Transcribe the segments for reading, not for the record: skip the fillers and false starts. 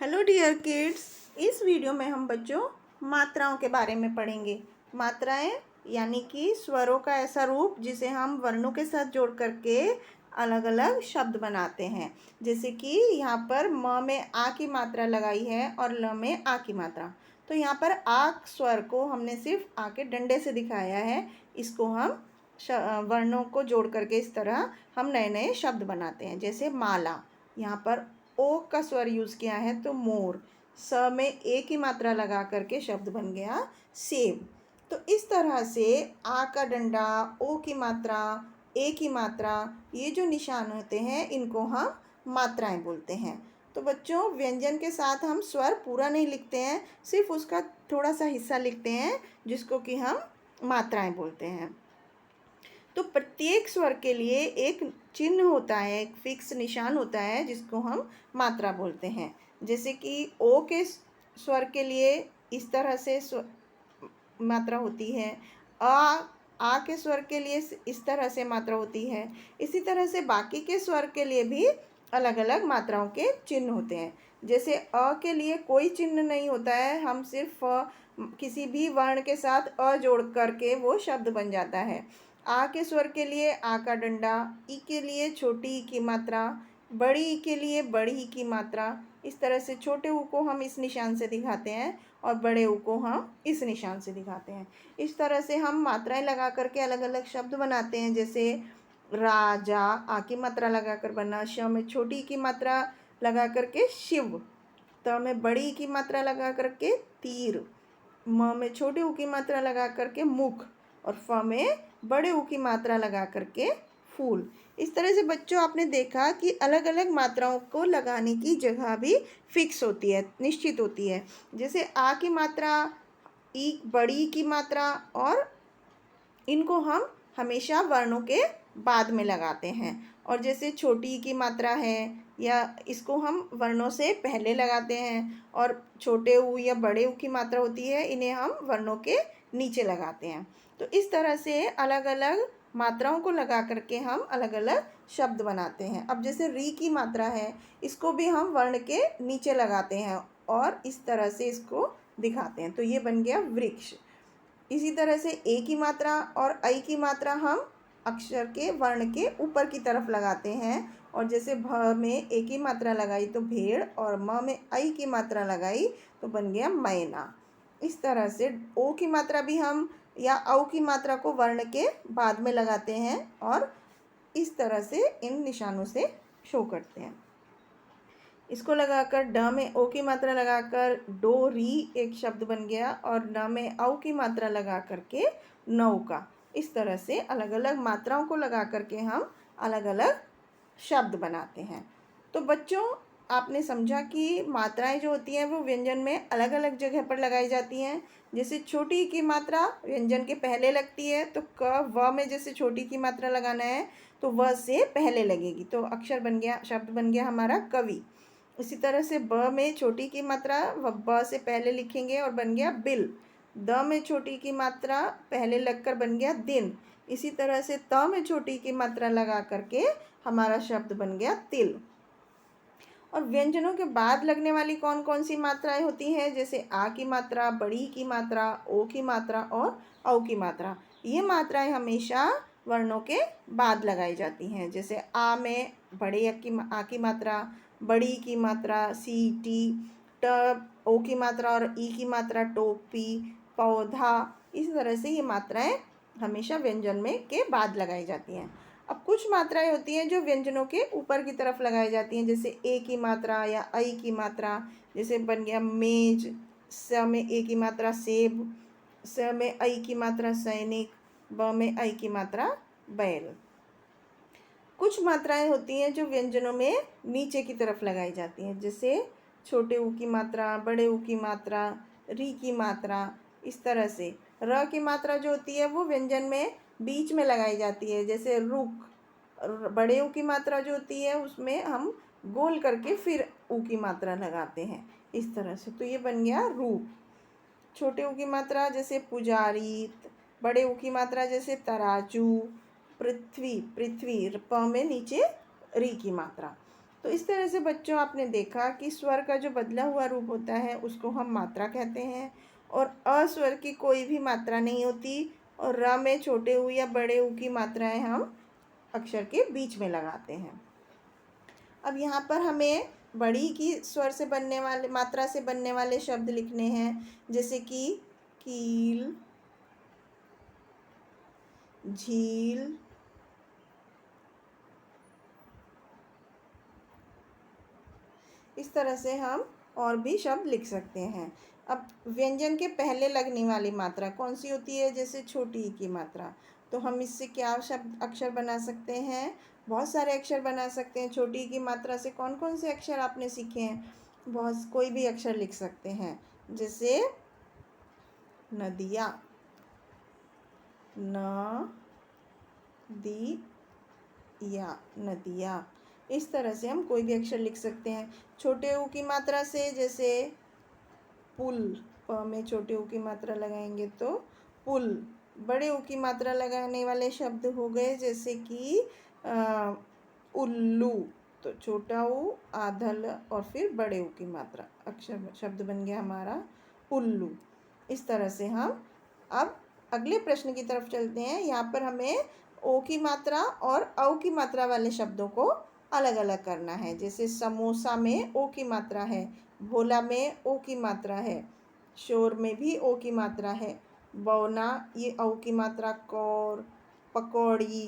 Hello dear kids. इस video में हम बच्चों मात्राओं के बारे में पढ़ेंगे। मात्राएं यानी कि स्वरों का ऐसा रूप जिसे हम वर्णों के साथ जोड़ करके अलग अलग शब्द बनाते हैं। जैसे कि यहाँ पर म में आ की मात्रा लगाई है और ल में आ की मात्रा। तो यहाँ पर आ स्वर को हमने सिर्फ आ के डंडे से दिखाया है। इसको हम वर्णों को जोड़ करके इस तरह हम नए नए शब्द बनाते हैं। जैसे माला, यहाँ पर ओ का स्वर यूज़ किया है तो मोर। स में ए की मात्रा लगा करके शब्द बन गया सेब। तो इस तरह से आ का डंडा, ओ की मात्रा, ए की मात्रा, ये जो निशान होते हैं इनको हम मात्राएं बोलते हैं। तो बच्चों व्यंजन के साथ हम स्वर पूरा नहीं लिखते हैं, सिर्फ उसका थोड़ा सा हिस्सा लिखते हैं जिसको कि हम मात्राएं बोलते हैं। तो प्रत्येक स्वर के लिए एक चिन्ह होता है, एक फिक्स निशान होता है जिसको हम मात्रा बोलते हैं। जैसे कि ओ के स्वर के लिए इस तरह से मात्रा होती है। आ के स्वर के लिए इस तरह से मात्रा होती है। इसी तरह से बाकी के स्वर के लिए भी अलग अलग मात्राओं के चिन्ह होते हैं। जैसे अ के लिए कोई चिन्ह नहीं होता है, हम सिर्फ किसी भी वर्ण के साथ अ जोड़ करके वो शब्द बन जाता है। आ के स्वर के लिए आ का डंडा, ई के लिए छोटी ई की मात्रा, बड़ी ई के लिए बड़ी ई की मात्रा। इस तरह से छोटे ऊ को हम इस निशान से दिखाते हैं और बड़े ऊ को हम इस निशान से दिखाते हैं। इस तरह से हम मात्राएं लगा करके अलग अलग शब्द बनाते हैं। जैसे राजा, आ की मात्रा लगाकर बना। श में छोटी की मात्रा लगा करके शिव। त में बड़ी की मात्रा लगा करके तीर। म में छोटे ऊ की मात्रा लगा करके मुख। और फ में बड़े ऊ की मात्रा लगा करके फूल। इस तरह से बच्चों आपने देखा कि अलग अलग मात्राओं को लगाने की जगह भी फिक्स होती है, निश्चित होती है। जैसे आ की मात्रा, ई बड़ी की मात्रा, और इनको हम हमेशा वर्णों के बाद में लगाते हैं। और जैसे छोटी की मात्रा है या इसको हम वर्णों से पहले लगाते हैं, और छोटे ऊ या बड़े ऊ की मात्रा होती है इन्हें हम वर्णों के नीचे लगाते हैं। तो इस तरह से अलग अलग मात्राओं को लगा करके हम अलग अलग शब्द बनाते हैं। अब जैसे री की मात्रा है, इसको भी हम वर्ण के नीचे लगाते हैं और इस तरह से इसको दिखाते हैं। तो ये बन गया वृक्ष। इसी तरह से ए की मात्रा और ऐ की मात्रा हम अक्षर के वर्ण के ऊपर की तरफ लगाते हैं। और जैसे भ में ए की मात्रा लगाई तो भेड़, और म में ऐ की मात्रा लगाई तो बन गया मैना। इस तरह से ओ की मात्रा भी हम या औ की मात्रा को वर्ण के बाद में लगाते हैं और इस तरह से इन निशानों से शो करते हैं। इसको लगाकर ड में ओ की मात्रा लगाकर डोरी एक शब्द बन गया, और न में औ की मात्रा लगा करके नौका। इस तरह से अलग अलग मात्राओं को लगा करके हम अलग अलग शब्द बनाते हैं। तो बच्चों आपने समझा कि मात्राएं जो होती हैं वो व्यंजन में अलग अलग जगह पर लगाई जाती हैं। जैसे छोटी की मात्रा व्यंजन के पहले लगती है, तो क व में जैसे छोटी की मात्रा लगाना है तो व से पहले लगेगी, तो अक्षर बन गया, शब्द बन गया हमारा कवि। इसी तरह से ब में छोटी की मात्रा ब से पहले लिखेंगे और बन गया बिल। द में छोटी की मात्रा पहले लगकर बन गया दिन। इसी तरह से त में छोटी की मात्रा लगा करके हमारा शब्द बन गया तिल। और व्यंजनों के बाद लगने वाली कौन कौन सी मात्राएं होती हैं? जैसे आ की मात्रा, बड़ी की मात्रा, ओ की मात्रा और औ की मात्रा। ये मात्राएं हमेशा वर्णों के बाद लगाई जाती हैं। जैसे आ में बड़े आ की मात्रा, बड़ी की मात्रा सीटी, ट ओ की मात्रा और ई की मात्रा टोपी, पौधा। इस तरह से ये मात्राएं हमेशा व्यंजन में के बाद लगाई जाती हैं। अब कुछ मात्राएं होती हैं जो व्यंजनों के ऊपर की तरफ लगाई जाती हैं। जैसे ए की मात्रा या ऐ की मात्रा, जैसे बन गया मेज। स में ए की मात्रा सेब, स में ऐ की मात्रा सैनिक, ब में ऐ की मात्रा बैल। कुछ मात्राएं होती हैं जो व्यंजनों में नीचे की तरफ लगाई जाती हैं। जैसे छोटे ऊ की मात्रा, बड़े ऊ की मात्रा, री की मात्रा। इस तरह से र की मात्रा जो होती है वो व्यंजन में बीच में लगाई जाती है। जैसे रुक। बड़े ऊ की मात्रा जो होती है उसमें हम गोल करके फिर ऊ की मात्रा लगाते हैं, इस तरह से। तो ये बन गया रूप। छोटे ऊ की मात्रा जैसे पुजारी, बड़े ऊ की मात्रा जैसे तराजू, पृथ्वी, पृथ्वी प में नीचे री की मात्रा। तो इस तरह से बच्चों आपने देखा कि स्वर का जो बदला हुआ रूप होता है उसको हम मात्रा कहते हैं, और अस्वर की कोई भी मात्रा नहीं होती, और र में छोटे ऊ या बड़े ऊ की मात्राएं हम अक्षर के बीच में लगाते हैं। अब यहाँ पर हमें बड़ी की स्वर से बनने वाले मात्रा से बनने वाले शब्द लिखने हैं, जैसे कि कील, झील, इस तरह से हम और भी शब्द लिख सकते हैं। अब व्यंजन के पहले लगने वाली मात्रा कौन सी होती है, जैसे छोटी ई की मात्रा, तो हम इससे क्या शब्द अक्षर बना सकते हैं, बहुत सारे अक्षर बना सकते हैं। छोटी ई की मात्रा से कौन कौन से अक्षर आपने सीखे हैं, बहुत कोई भी अक्षर लिख सकते हैं, जैसे नदिया, न दी या नदिया, इस तरह से हम कोई भी अक्षर लिख सकते हैं। छोटे ऊ की मात्रा से जैसे पुल, प में छोटे ऊ की मात्रा लगाएंगे तो पुल। बड़े ऊ की मात्रा लगाने वाले शब्द हो गए जैसे कि उल्लू, तो छोटा ऊ, आधा ल और फिर बड़े ऊ की मात्रा, अक्षर शब्द बन गया हमारा उल्लू। इस तरह से हम अब अगले प्रश्न की तरफ चलते हैं। यहाँ पर हमें ओ की मात्रा और औ की मात्रा वाले शब्दों को अलग अलग करना है। जैसे समोसा में ओ की मात्रा है, भोला में ओ की मात्रा है, शोर में भी ओ की मात्रा है, बौना ये औ की मात्रा, कौर, पकौड़ी,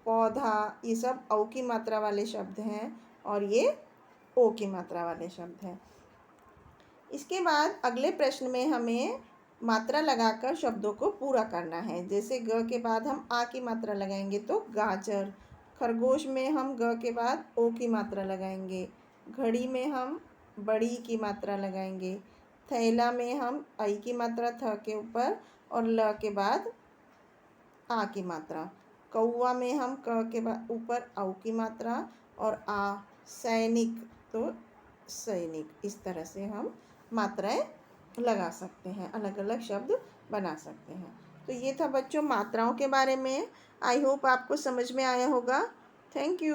पौधा, ये सब औ की मात्रा वाले शब्द हैं और ये ओ की मात्रा वाले शब्द हैं। इसके बाद अगले प्रश्न में हमें मात्रा लगाकर शब्दों को पूरा करना है। जैसे ग के बाद हम आ की मात्रा लगाएंगे तो गाजर, खरगोश में हम ग के बाद ओ की मात्रा लगाएंगे, घड़ी में हम बड़ी की मात्रा लगाएंगे, थैला में हम आई की मात्रा थ के ऊपर और ल के बाद आ की मात्रा, कौवा में हम क के बाद ऊपर औ की मात्रा और आ, सैनिक तो सैनिक, इस तरह से हम मात्राएं लगा सकते हैं, अलग अलग शब्द बना सकते हैं। तो ये था बच्चों मात्राओं के बारे में। आई होप आपको समझ में आया होगा। Thank you.